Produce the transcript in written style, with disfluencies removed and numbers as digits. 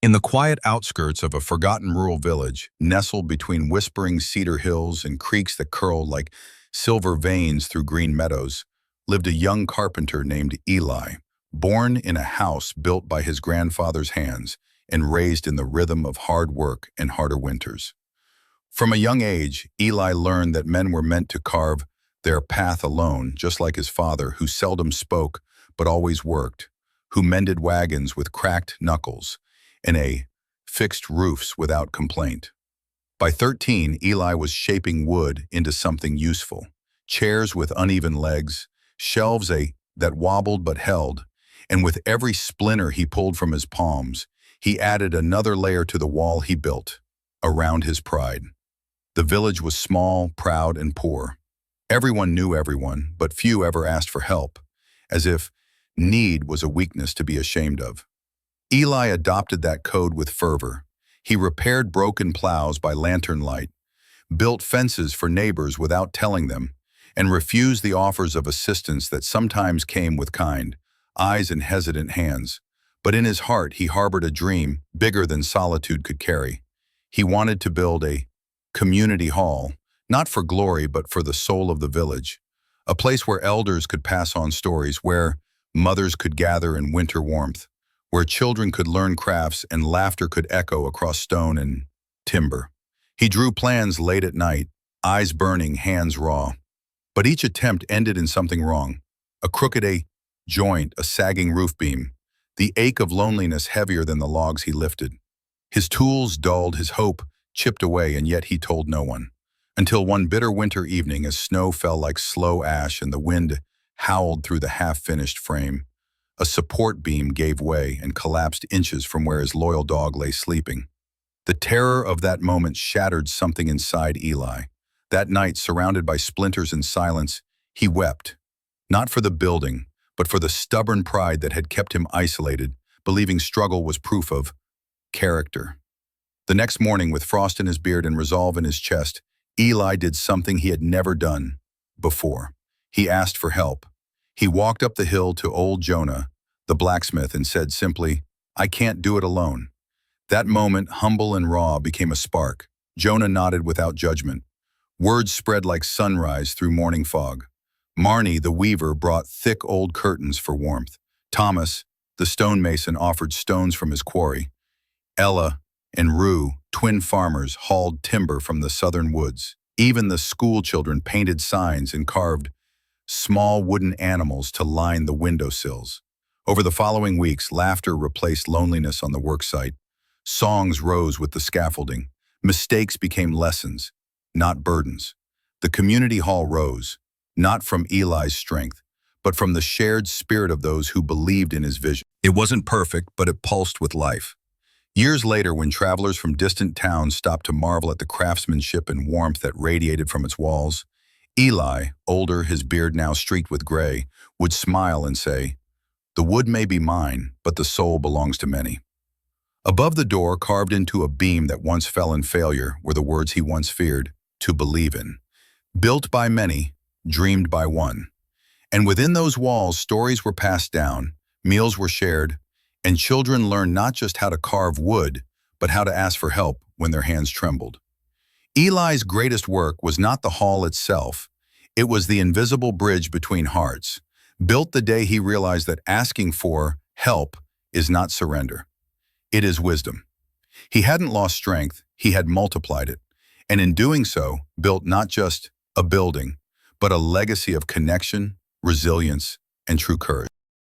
In the quiet outskirts of a forgotten rural village, nestled between whispering cedar hills and creeks that curled like silver veins through green meadows, lived a young carpenter named Eli, born in a house built by his grandfather's hands and raised in the rhythm of hard work and harder winters. From a young age, Eli learned that men were meant to carve their path alone, just like his father, who seldom spoke but always worked, who mended wagons with cracked knuckles, and fixed roofs without complaint. By 13, Eli was shaping wood into something useful. Chairs with uneven legs, shelves that wobbled but held, and with every splinter he pulled from his palms, he added another layer to the wall he built, around his pride. The village was small, proud, and poor. Everyone knew everyone, but few ever asked for help, as if need was a weakness to be ashamed of. Eli adopted that code with fervor. He repaired broken plows by lantern light, built fences for neighbors without telling them, and refused the offers of assistance that sometimes came with kind eyes and hesitant hands. But in his heart, he harbored a dream bigger than solitude could carry. He wanted to build a community hall, not for glory but for the soul of the village, a place where elders could pass on stories, where mothers could gather in winter warmth, where children could learn crafts and laughter could echo across stone and timber. He drew plans late at night, eyes burning, hands raw. But each attempt ended in something wrong. A crooked joint, a sagging roof beam, the ache of loneliness heavier than the logs he lifted. His tools dulled, his hope chipped away, and yet he told no one. Until one bitter winter evening, as snow fell like slow ash and the wind howled through the half-finished frame, a support beam gave way and collapsed inches from where his loyal dog lay sleeping. The terror of that moment shattered something inside Eli. That night, surrounded by splinters and silence, he wept, not for the building, but for the stubborn pride that had kept him isolated, believing struggle was proof of character. The next morning, with frost in his beard and resolve in his chest, Eli did something he had never done before. He asked for help. He walked up the hill to old Jonah, the blacksmith, and said simply, "I can't do it alone." That moment, humble and raw, became a spark. Jonah nodded without judgment. Words spread like sunrise through morning fog. Marnie, the weaver, brought thick old curtains for warmth. Thomas, the stonemason, offered stones from his quarry. Ella and Rue, twin farmers, hauled timber from the southern woods. Even the school children painted signs and carved small wooden animals to line the windowsills. Over the following weeks, laughter replaced loneliness on the worksite. Songs rose with the scaffolding. Mistakes became lessons, not burdens. The community hall rose, not from Eli's strength, but from the shared spirit of those who believed in his vision. It wasn't perfect, but it pulsed with life. Years later, when travelers from distant towns stopped to marvel at the craftsmanship and warmth that radiated from its walls, Eli, older, his beard now streaked with gray, would smile and say, "The wood may be mine, but the soul belongs to many." Above the door, carved into a beam that once fell in failure, were the words he once feared, "To believe in." Built by many, dreamed by one. And within those walls, stories were passed down, meals were shared, and children learned not just how to carve wood, but how to ask for help when their hands trembled. Eli's greatest work was not the hall itself. It was the invisible bridge between hearts, built the day he realized that asking for help is not surrender. It is wisdom. He hadn't lost strength, he had multiplied it, and in doing so, built not just a building, but a legacy of connection, resilience, and true courage.